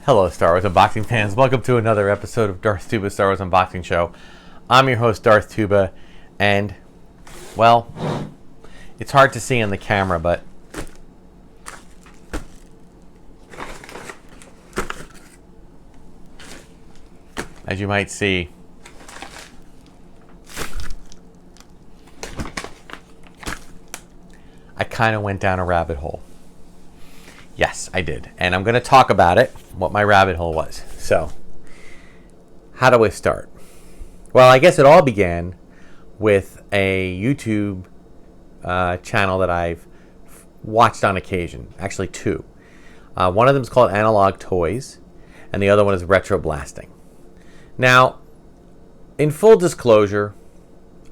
Hello, Star Wars unboxing fans. Welcome to another episode of Darth Tuba Star Wars Unboxing Show. I'm your host, Darth Tuba, and, well, it's hard to see on the camera, but as you might see, I kind of went down a rabbit hole. Yes, I did. And I'm going to talk about it, what my rabbit hole was. So, how do I start? Well, I guess it all began with a YouTube channel that I've watched on occasion. Actually, two. One of them is called Analog Toys, and the other one is Retro Blasting. Now, in full disclosure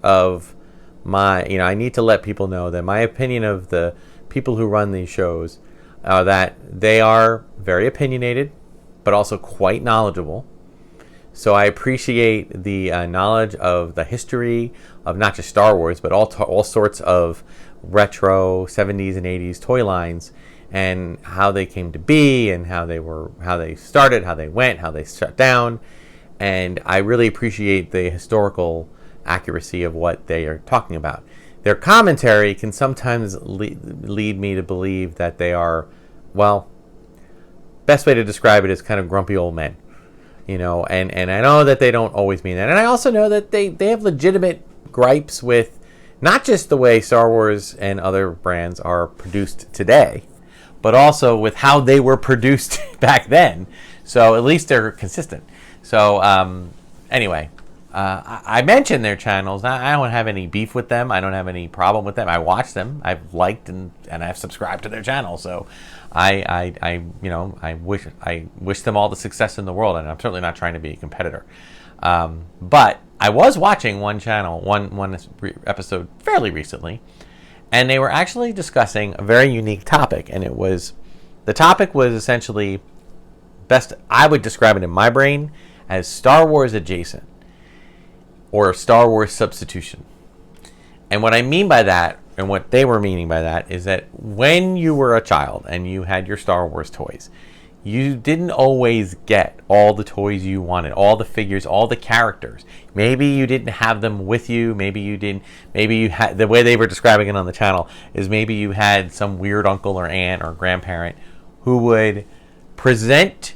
of my, I need to let people know that my opinion of the people who run these shows that they are very opinionated, but also quite knowledgeable. So I appreciate the knowledge of the history of not just Star Wars, but all sorts of retro 70s and 80s toy lines, and how they came to be, and how they started, how they went, how they shut down. And I really appreciate the historical accuracy of what they are talking about. Their commentary can sometimes lead me to believe that they are, well, best way to describe it is kind of grumpy old men, and I know that they don't always mean that. And I also know that they have legitimate gripes with not just the way Star Wars and other brands are produced today, but also with how they were produced back then. So at least they're consistent. So anyway, I mentioned their channels. I don't have any beef with them. I don't have any problem with them. I watch them. I've liked and I've subscribed to their channel. So I wish them all the success in the world. And I'm certainly not trying to be a competitor. But I was watching one channel, one episode fairly recently, and they were actually discussing a very unique topic. And the topic was essentially, best I would describe it in my brain as Star Wars adjacent, or Star Wars substitution. And what I mean by that, and what they were meaning by that, is that when you were a child and you had your Star Wars toys, you didn't always get all the toys you wanted, all the figures, all the characters. Maybe you didn't have them with you. Maybe you had, the way they were describing it on the channel is maybe you had some weird uncle or aunt or grandparent who would present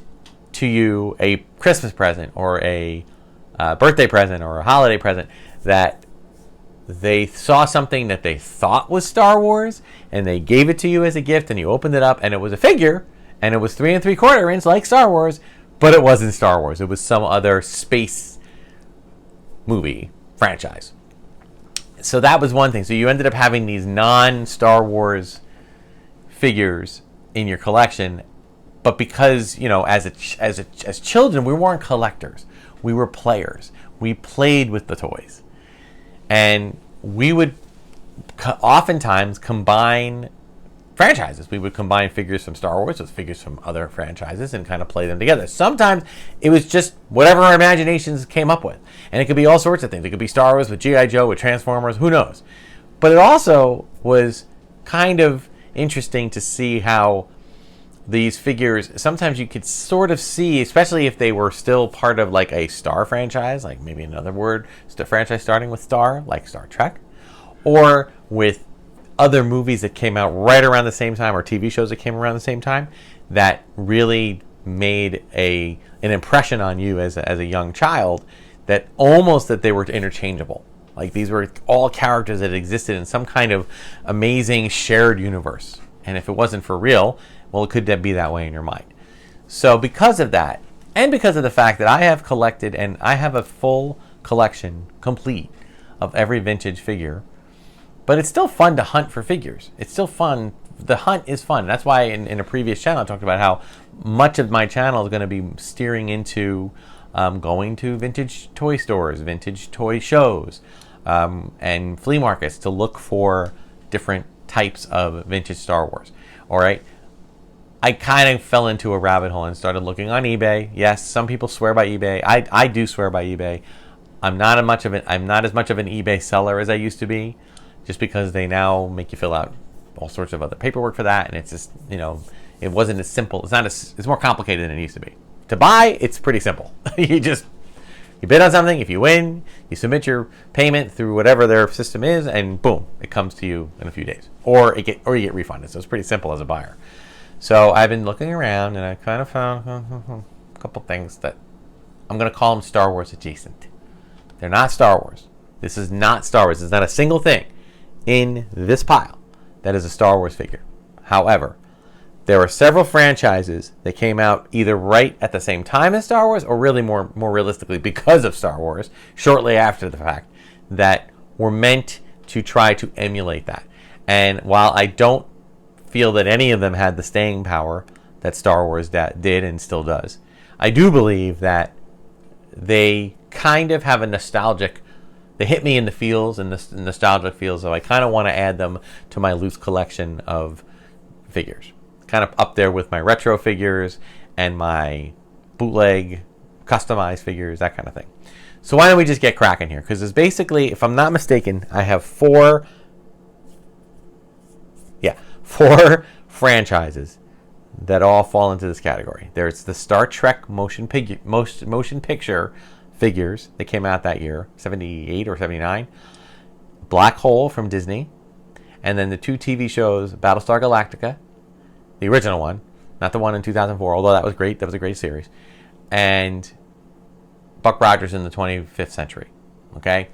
to you a Christmas present or a birthday present or a holiday present that they saw something that they thought was Star Wars, and they gave it to you as a gift, and you opened it up and it was a figure, and it was 3 3/4 inch like Star Wars, but it wasn't Star Wars. It was some other space movie franchise. So that was one thing. So you ended up having these non-Star Wars figures in your collection, but because, as children, we weren't collectors. We were players. We played with the toys. And we would oftentimes combine franchises. We would combine figures from Star Wars with figures from other franchises and kind of play them together. Sometimes it was just whatever our imaginations came up with. And it could be all sorts of things. It could be Star Wars with G.I. Joe, with Transformers, who knows. But it also was kind of interesting to see how these figures, sometimes you could sort of see, especially if they were still part of like a Star franchise, like maybe another word, franchise starting with Star, like Star Trek, or with other movies that came out right around the same time, or TV shows that came around the same time, that really made an impression on you as a young child, that almost that they were interchangeable. Like these were all characters that existed in some kind of amazing shared universe. And if it wasn't for real, well, it could be that way in your mind. So because of that, and because of the fact that I have collected, and I have a full collection, complete, of every vintage figure, but it's still fun to hunt for figures. It's still fun. The hunt is fun. That's why in a previous channel I talked about how much of my channel is going to be steering into going to vintage toy stores, vintage toy shows, and flea markets to look for different types of vintage Star Wars. All right. I kind of fell into a rabbit hole and started looking on eBay. Yes, some people swear by eBay. I do swear by eBay. I'm not as much of an eBay seller as I used to be, just because they now make you fill out all sorts of other paperwork for that, and it's just, it wasn't as simple. It's more complicated than it used to be. To buy, it's pretty simple. You bid on something. If you win, you submit your payment through whatever their system is, and boom, it comes to you in a few days, or you get refunded. So it's pretty simple as a buyer. So I've been looking around, and I kind of found a couple things that I'm going to call them Star Wars adjacent. They're not Star Wars. This is not Star Wars. There's not a single thing in this pile that is a Star Wars figure. However, there are several franchises that came out either right at the same time as Star Wars, or really more realistically because of Star Wars, shortly after the fact, that were meant to try to emulate that. And while I don't feel that any of them had the staying power that Star Wars did and still does, I do believe that they kind of have a nostalgic, they hit me in the feels, and the nostalgic feels, so I kind of want to add them to my loose collection of figures. Kind of up there with my retro figures and my bootleg customized figures, that kind of thing. So why don't we just get cracking here? Because it's basically, if I'm not mistaken, I have four franchises that all fall into this category. There's the Star Trek motion picture figures that came out that year, 78 or 79. Black Hole from Disney. And then the two TV shows, Battlestar Galactica, the original one, not the one in 2004, although that was great. That was a great series. And Buck Rogers in the 25th Century. Okay?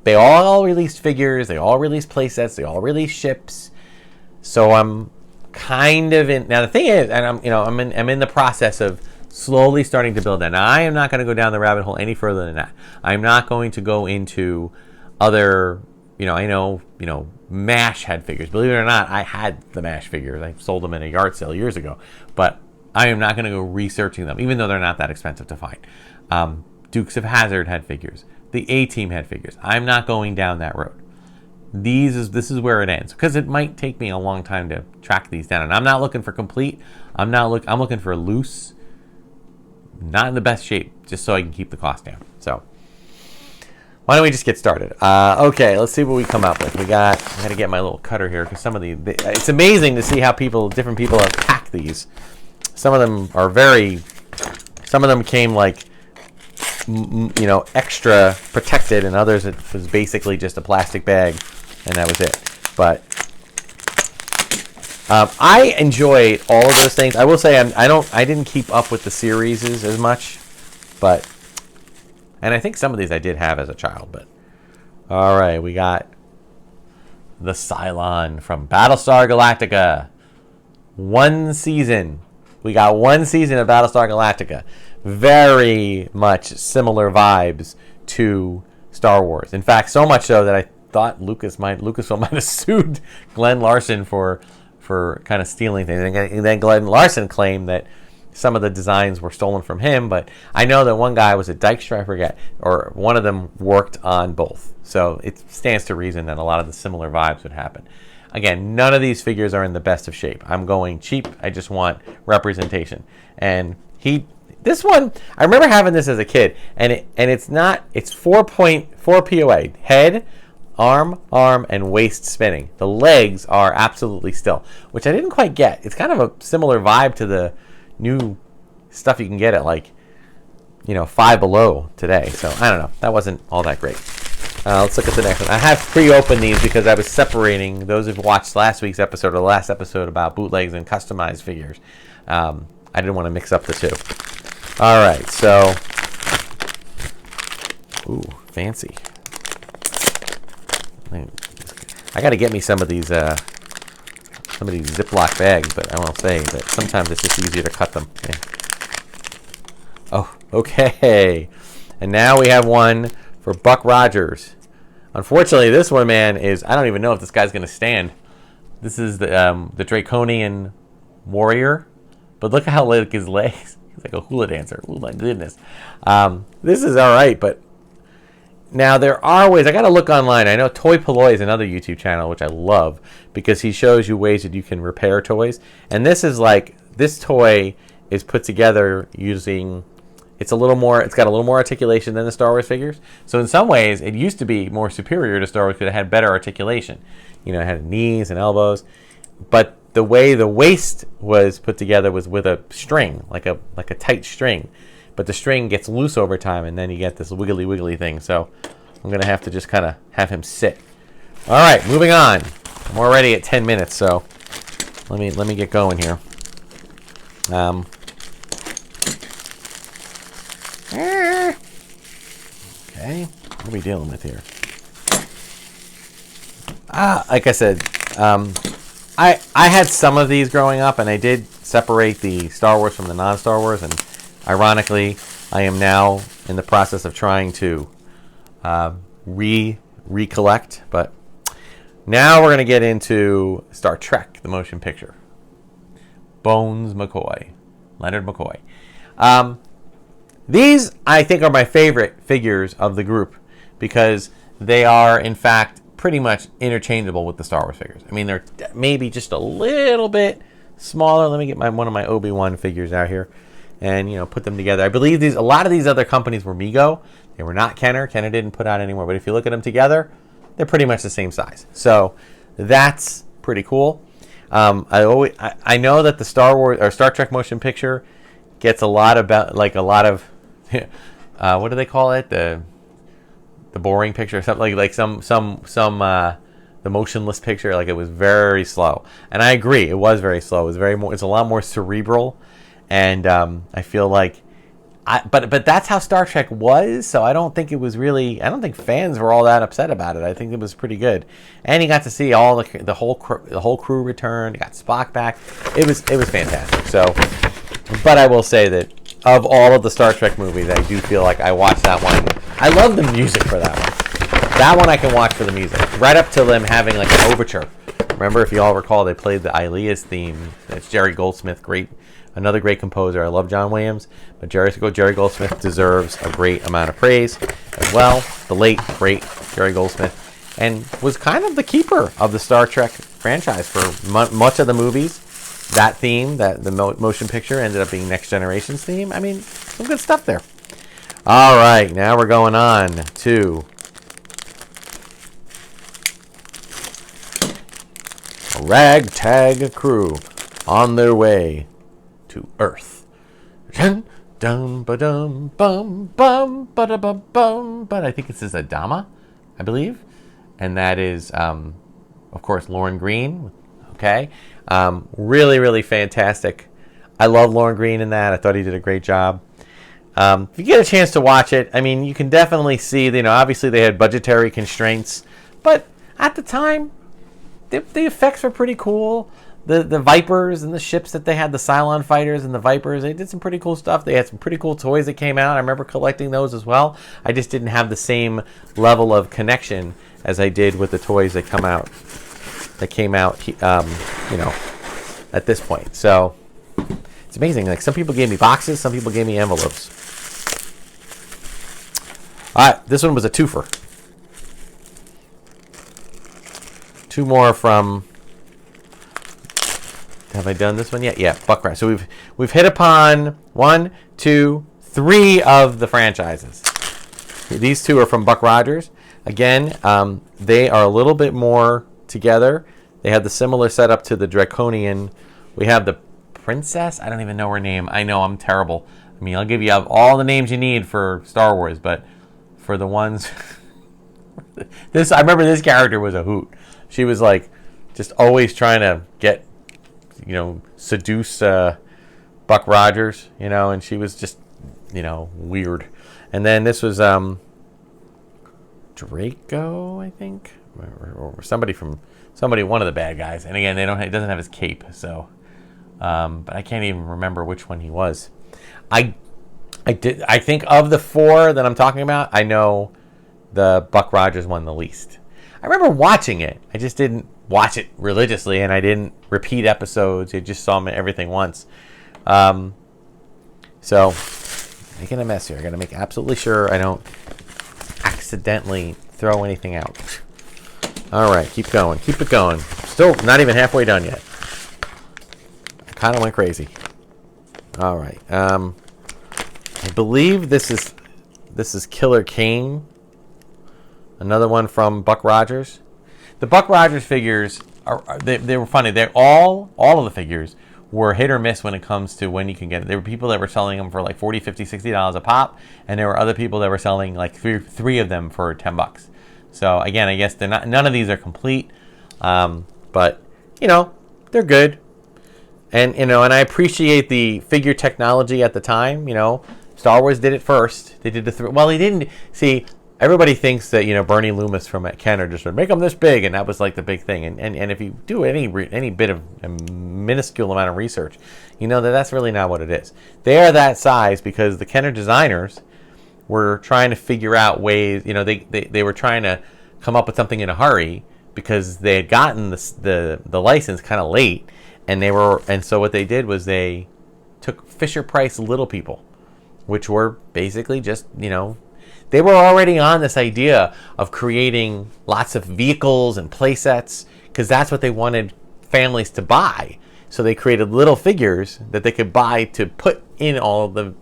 They all released figures. They all released playsets. They all released ships. So I'm kind of in... Now, the thing is, and I'm in the process of slowly starting to build that. Now, I am not going to go down the rabbit hole any further than that. I'm not going to go into other... I know, MASH had figures. Believe it or not, I had the MASH figures. I sold them in a yard sale years ago. But I am not going to go researching them, even though they're not that expensive to find. Dukes of Hazzard had figures. The A-Team had figures. I'm not going down that road. This is where it ends, because it might take me a long time to track these down. And I'm not looking for complete. I'm looking for loose, not in the best shape, just so I can keep the cost down. So why don't we just get started? Okay, let's see what we come up with. I got to get my little cutter here, because it's amazing to see how different people have packed these. Some of them came like, extra protected, and others it was basically just a plastic bag, and that was it. But I enjoyed all of those things. I will say I didn't keep up with the series as much, and I think some of these I did have as a child. But all right, we got the Cylon from Battlestar Galactica. One season. We got one season of Battlestar Galactica. Very much similar vibes to Star Wars. In fact, so much so that I thought Lucasfilm might have sued Glenn Larson for kind of stealing things. And then Glenn Larson claimed that some of the designs were stolen from him, but I know that one guy was a Dykstra, I forget, or one of them worked on both. So it stands to reason that a lot of the similar vibes would happen. Again, none of these figures are in the best of shape. I'm going cheap. I just want representation. And this one, I remember having this as a kid, and it's 4.4 POA. Head, arm, and waist spinning. The legs are absolutely still, which I didn't quite get. It's kind of a similar vibe to the new stuff you can get at Five Below today. So I don't know. That wasn't all that great. Let's look at the next one. I have pre-opened these because I was separating those who've watched last week's episode or the last episode about bootlegs and customized figures. I didn't want to mix up the two. All right, so fancy. I got to get me some of these Ziploc bags, but I won't say that sometimes it's just easier to cut them. Yeah. Oh, okay. And now we have one for Buck Rogers. Unfortunately, this one, man, I don't even know if this guy's going to stand. This is the Draconian warrior, but look at how like his legs. He's like a hula dancer. Oh my goodness. This is all right, but now there are ways. I got to look online. I know Toy Polloi is another YouTube channel, which I love because he shows you ways that you can repair toys. And this toy is put together using, it's got a little more articulation than the Star Wars figures. So in some ways, it used to be more superior to Star Wars because it had better articulation. It had knees and elbows. But the way the waist was put together was with a string, like a tight string, but the string gets loose over time, and then you get this wiggly thing. So I'm gonna have to just kind of have him sit. All right, moving on. I'm already at 10 minutes, so let me get going here. Okay, what are we dealing with here? Like I said, I had some of these growing up, and I did separate the Star Wars from the non-Star Wars, and ironically, I am now in the process of trying to recollect, but now we're going to get into Star Trek, the motion picture. Bones McCoy, Leonard McCoy. These, I think, are my favorite figures of the group because they are, in fact, pretty much interchangeable with the Star Wars figures. I mean, they're maybe just a little bit smaller. Let me get one of my Obi-Wan figures out here and, put them together. I believe a lot of these other companies were Mego. They were not Kenner. Kenner didn't put out anymore. But if you look at them together, they're pretty much the same size. So that's pretty cool. I know that the Star Wars or Star Trek motion picture gets a lot of what do they call it? The boring picture or something like the motionless picture. Like, it was very slow, and I agree, it was very slow. It's a lot more cerebral, and I feel like but that's how Star Trek was. So I don't think fans were all that upset about it. I think it was pretty good, and you got to see all the whole crew return. You got Spock back. It was fantastic. So, but I will say that of all of the Star Trek movies, I do feel like I watched that one. I love the music for that one. That one I can watch for the music, right up to them having like an overture. Remember, if you all recall, they played the Ilias theme. It's Jerry Goldsmith, another great composer. I love John Williams, but Jerry Goldsmith deserves a great amount of praise as well. The late, great Jerry Goldsmith, and was kind of the keeper of the Star Trek franchise for much of the movies. That theme, the motion picture, ended up being Next Generation's theme. I mean, some good stuff there. All right, now we're going on to a ragtag crew on their way to Earth. Dun dum ba dum bum bum ba da bum bum. But I think this is Adama, I believe, and that is, of course, Lauren Green. Okay, really, really fantastic. I love Lauren Green in that. I thought he did a great job. If you get a chance to watch it, I mean, you can definitely see, obviously they had budgetary constraints, but at the time, the effects were pretty cool. The Vipers and the ships that they had, the Cylon fighters and the Vipers, they did some pretty cool stuff. They had some pretty cool toys that came out. I remember collecting those as well. I just didn't have the same level of connection as I did with the toys that came out, at this point. So it's amazing. Like, some people gave me boxes, some people gave me envelopes. All right, this one was a twofer. Two more from. Have I done this one yet? Yeah, Buck Rogers. So we've hit upon 1, 2, 3 of the franchises. These two are from Buck Rogers. Again, they are a little bit more together. They have the similar setup to the Draconian. We have the Princess. I don't even know her name. I know, I'm terrible. I mean, I'll give you all the names you need for Star Wars, but for the ones... I remember this character was a hoot. She was like just always trying to get, seduce Buck Rogers, and she was just, weird. And then this was Draco, I think, or somebody, one of the bad guys. And again, it doesn't have his cape, so, but I can't even remember which one he was. I think of the 4 that I'm talking about, I know the Buck Rogers one the least. I remember watching it. I just didn't watch it religiously, and I didn't repeat episodes. I just saw everything once. So, making a mess here. I got to make absolutely sure I don't accidentally throw anything out. All right, keep going. Keep it going. Still not even halfway done yet. I kind of went crazy. All right. I believe this is Killer Kane. Another one from Buck Rogers. The Buck Rogers figures they were funny. They all of the figures were hit or miss when it comes to when you can get it. There were people that were selling them for like $40, $50, $60 a pop, and there were other people that were selling like three of them for $10. So again, I guess they're not. None of these are complete, but you know, they're good. And you know, and I appreciate the figure technology at the time. You know, Star Wars did it first. They did the well, they didn't see. Everybody thinks that, you know, Bernie Loomis from Kenner just said, make them this big, and that was like the big thing. And if you do any bit of a minuscule amount of research, you know that that's really not what it is. They are that size because the Kenner designers were trying to figure out ways. You know, they were trying to come up with something in a hurry because they had gotten the license kind of late, and so what they did was they took Fisher Price Little People, which were basically just, you know. They were already on this idea of creating lots of vehicles and play sets because that's what they wanted families to buy. So they created little figures that they could buy to put in all of the,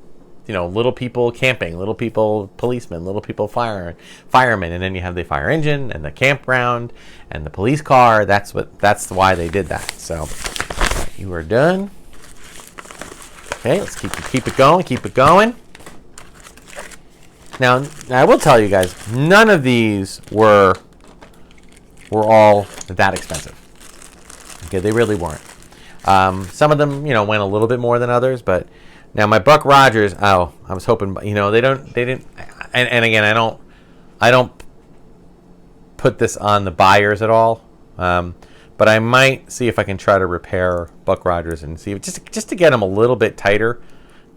you know, little people camping, little people policemen, little people firemen, and then you have the fire engine and the campground and the police car. That's why they did that. So you are done. Okay, let's keep it going. Now, I will tell you guys, none of these were all that expensive. Okay, they really weren't. Some of them, you know, went a little bit more than others, but now my Buck Rogers, I was hoping, you know, they didn't, and again, I don't put this on the buyers at all, but I might see if I can try to repair Buck Rogers and see if, just to get him a little bit tighter,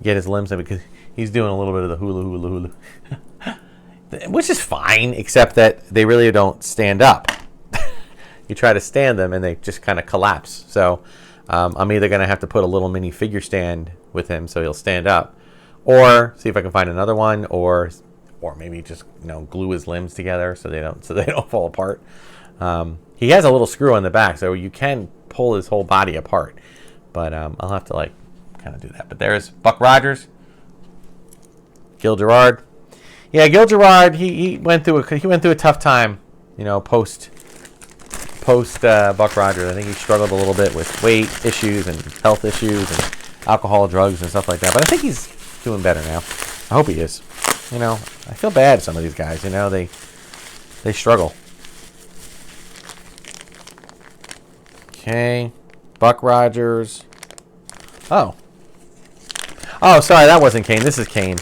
get his limbs in, because he's doing a little bit of the hula, which is fine, except that they really don't stand up. You try to stand them, and they just kind of collapse. So I'm either going to have to put a little mini figure stand with him so he'll stand up, or see if I can find another one, or maybe just, you know, glue his limbs together so they don't fall apart. He has a little screw on the back, so you can pull his whole body apart. But I'll have to like kind of do that. But there's Buck Rogers. Gil Gerard. Yeah, Gil Gerard, he went through a tough time, you know, post Buck Rogers. I think he struggled a little bit with weight issues and health issues and alcohol, drugs, and stuff like that. But I think he's doing better now. I hope he is. You know, I feel bad for some of these guys. You know, they struggle. Okay, Buck Rogers. Oh, sorry, that wasn't Kane. This is Kane.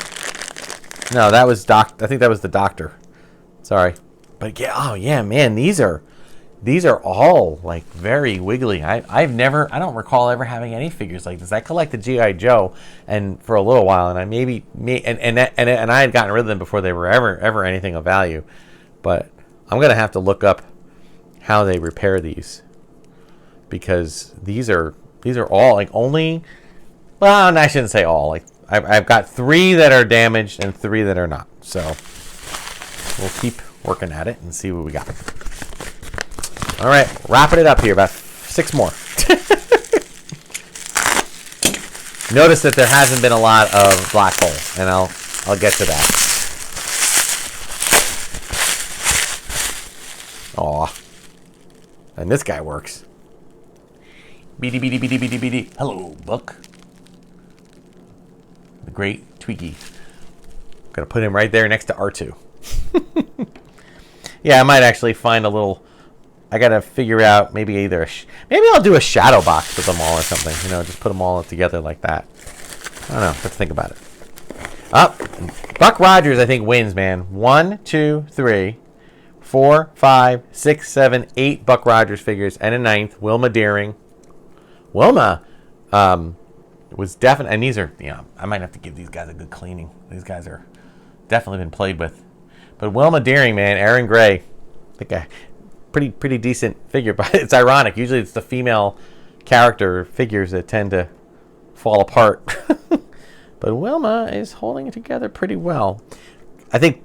No, that was I think that was the Doctor. Sorry, but yeah. Oh yeah, man. These are all like very wiggly. I don't recall ever having any figures like this. I collected G.I. Joe and for a little while, and I and I had gotten rid of them before they were ever anything of value. But I'm gonna have to look up how they repair these, because these are all like only. Well, I shouldn't say all. Like I've got 3 that are damaged and 3 that are not. So we'll keep working at it and see what we got. All right, wrapping it up here. About 6 more. Notice that there hasn't been a lot of Black Hole, and I'll get to that. Aw, and this guy works. Beady. Hello, Buck. The great Twiggy. Gonna put him right there next to R2. Yeah, I might actually find a little. I gotta figure out maybe maybe I'll do a shadow box with them all or something. You know, just put them all together like that. I don't know. Let's think about it. Buck Rogers, I think, wins, man. 1, 2, 3, 4, 5, 6, 7, 8 Buck Rogers figures, and a 9th, Wilma Deering. Wilma was definitely, and these are, you know, I might have to give these guys a good cleaning. These guys are definitely been played with. But Wilma Deering, man, Aaron Gray, I think a pretty decent figure. But it's ironic. Usually it's the female character figures that tend to fall apart. But Wilma is holding it together pretty well. I think,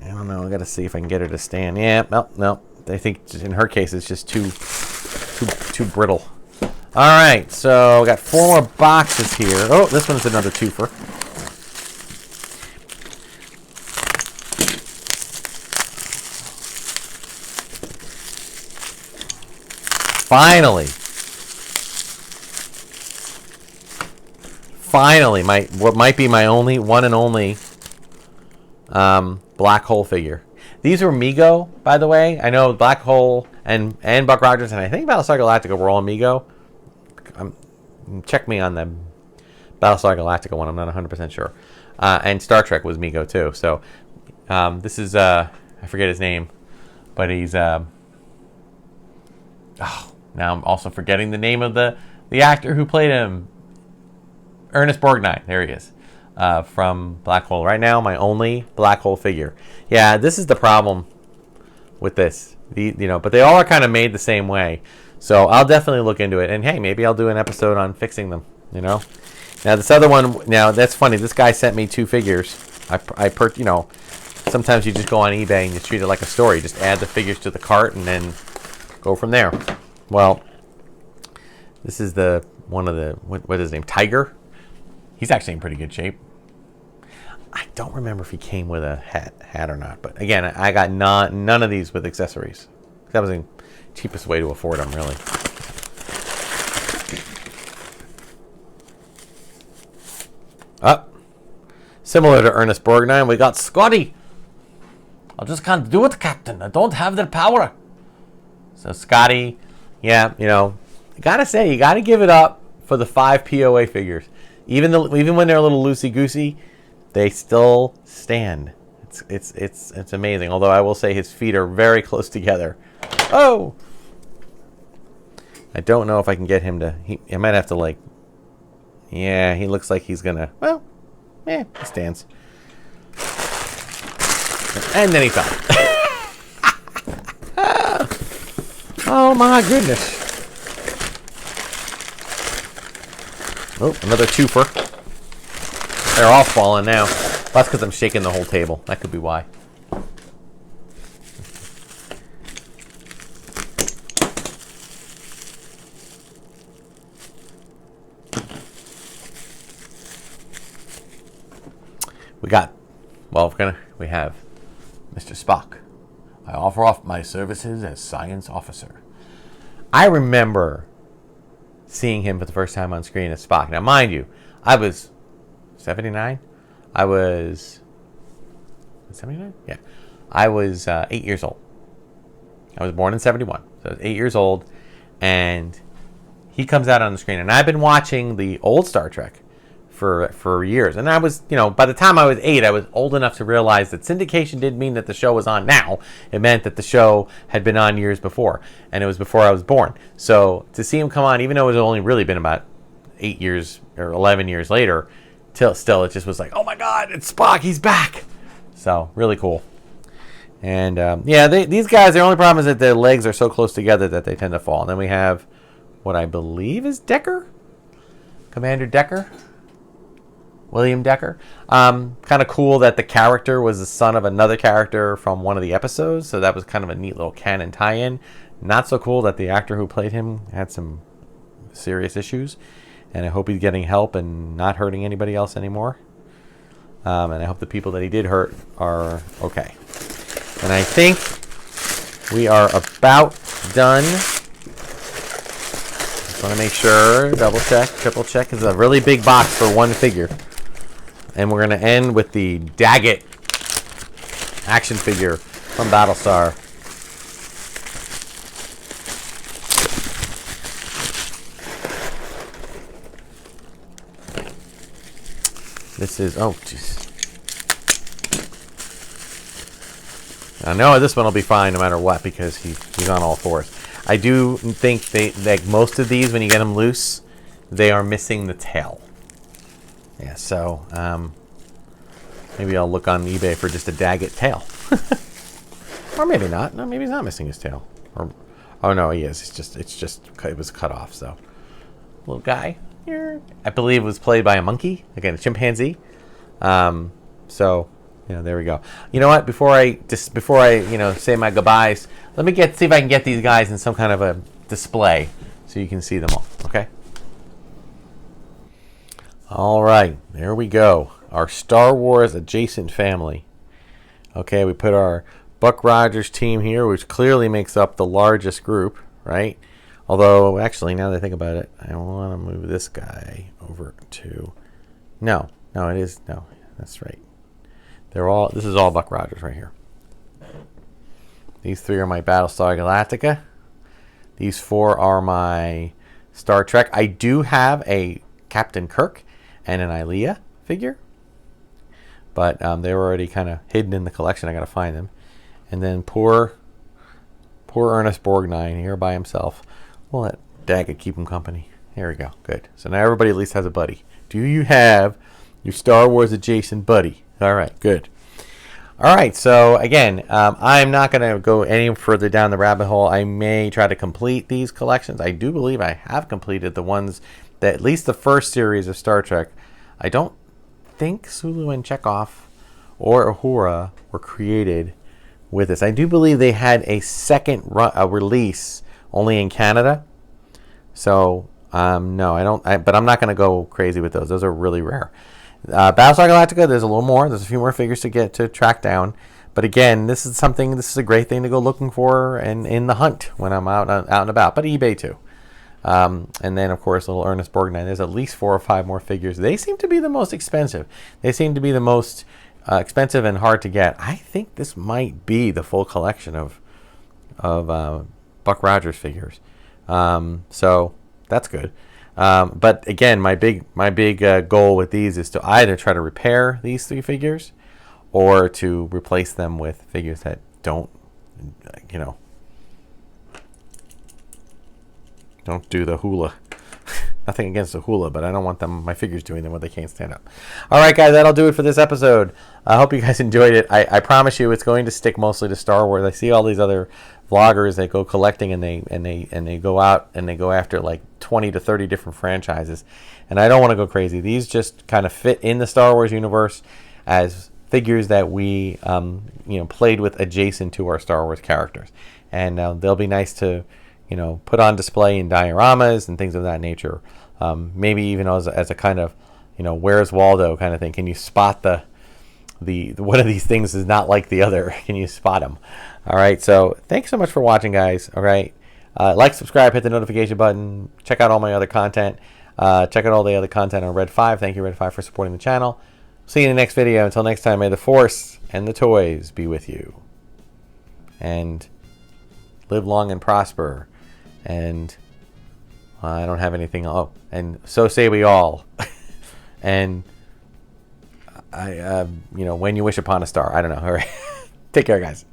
I don't know, I got to see if I can get her to stand. Yeah, no. I think in her case it's just too brittle. All right, so got 4 more boxes here. Oh, this one's another twofer. Finally, what might be my one and only black hole figure. These were Mego, by the way. I know Black Hole and Buck Rogers, and I think Battlestar Galactica were all Mego. Check me on the Battlestar Galactica one. I'm not 100% sure. And Star Trek was Mego too. So this is I forget his name, but he's now I'm also forgetting the name of the actor who played him. Ernest Borgnine. There he is. From Black Hole. Right now, my only Black Hole figure. Yeah, this is the problem with this. But they all are kind of made the same way. So I'll definitely look into it. And hey, maybe I'll do an episode on fixing them. Now this other one. Now that's funny. This guy sent me 2 figures. Sometimes you just go on eBay and you treat it like a store. You just add the figures to the cart and then go from there. Well, this is one of the what is his name? Tiger. He's actually in pretty good shape. I don't remember if he came with a hat or not. But again, I got none of these with accessories. That was the cheapest way to afford them, really. Similar to Ernest Borgnine, we got Scotty. I just can't do it, Captain. I don't have the power. So Scotty, yeah, gotta say, you gotta give it up for the 5 POA figures. Even when they're a little loosey-goosey, they still stand. It's amazing. Although I will say his feet are very close together. Oh! I don't know if I can get him to... I might have to, Yeah, he looks like he's gonna... Well, he stands. And then he fell. Oh, my goodness. Oh, another twofer. They're all falling now. That's because I'm shaking the whole table. That could be why. We have Mr. Spock. I offer off my services as science officer. I remember seeing him for the first time on screen as Spock. Now, mind you, I was 79. I was 79? Yeah. I was 8 years old. I was born in 71. So I was 8 years old. And he comes out on the screen. And I've been watching the old Star Trek for years. And I was, by the time I was 8, I was old enough to realize that syndication didn't mean that the show was on now. It meant that the show had been on years before. And it was before I was born. So to see him come on, even though it was only really been about 8 years or 11 years later, still it just was like, oh my God, it's Spock, he's back. So really cool. And these guys, their only problem is that their legs are so close together that they tend to fall. And then we have what I believe is Decker, Commander Decker. William Decker. Kind of cool that the character was the son of another character from one of the episodes, so that was kind of a neat little canon tie-in. Not so cool that the actor who played him had some serious issues, and I hope he's getting help and not hurting anybody else anymore. And I hope the people that he did hurt are okay. And I think we are about done. Just want to make sure, double check, triple check. It's a really big box for one figure. And we're going to end with the Daggett action figure from Battlestar. This is, oh, jeez. I know this one will be fine no matter what because he's on all fours. I do think like most of these, when you get them loose, they are missing the tail. Yeah, so maybe I'll look on eBay for just a Daggett tail. Or maybe not. No, maybe he's not missing his tail. Or, oh no, he is. It was cut off. So little guy here, I believe, was played by a monkey, again a chimpanzee. So there we go. You know what? Before I say my goodbyes, let me see if I can get these guys in some kind of a display so you can see them all. Okay. All right, there we go. Our Star Wars adjacent family. Okay, we put our Buck Rogers team here, which clearly makes up the largest group, right? Although, actually, now that I think about it, I want to move this guy over to... No, it is... No, that's right. This is all Buck Rogers right here. These 3 are my Battlestar Galactica. These 4 are my Star Trek. I do have a Captain Kirk and an Ilia figure, but they were already kind of hidden in the collection. I got to find them. And then poor Ernest Borgnine here by himself. We'll let Daggett keep him company. There we go. Good. So now everybody at least has a buddy. Do you have your Star Wars adjacent buddy? All right. Good. All right. So again, I'm not going to go any further down the rabbit hole. I may try to complete these collections. I do believe I have completed the ones that, at least the first series of Star Trek. I don't think Sulu and Chekhov or Uhura were created with this. I do believe they had a second release only in Canada. So no, I don't. But I'm not going to go crazy with those. Those are really rare. Battlestar Galactica, there's a little more. There's a few more figures to track down. But again, this is a great thing to go looking for and in the hunt when I'm out and about. But eBay too. And then, of course, little Ernest Borgnine. There's at least 4 or 5 more figures. They seem to be the most expensive. They seem to be the most expensive and hard to get. I think this might be the full collection of Buck Rogers figures. So that's good. But again, my big goal with these is to either try to repair these 3 figures or to replace them with figures that don't, don't do the hula. Nothing against the hula, but I don't want my figures doing them when they can't stand up. All right, guys, that'll do it for this episode. I hope you guys enjoyed it. I promise you, it's going to stick mostly to Star Wars. I see all these other vloggers that go collecting and they go out and they go after like 20 to 30 different franchises, and I don't want to go crazy. These just kind of fit in the Star Wars universe as figures that we played with adjacent to our Star Wars characters, and they'll be nice to put on display in dioramas and things of that nature. Maybe even as a kind of, where's Waldo kind of thing. Can you spot the one of these things is not like the other? Can you spot them? All right. So thanks so much for watching, guys. All right. Like, subscribe, hit the notification button. Check out all my other content. Check out all the other content on Red 5. Thank you, Red 5, for supporting the channel. See you in the next video. Until next time, may the Force and the toys be with you. And live long and prosper. And I don't have anything. Oh, and so say we all. And when you wish upon a star. I don't know. All right. Take care, guys.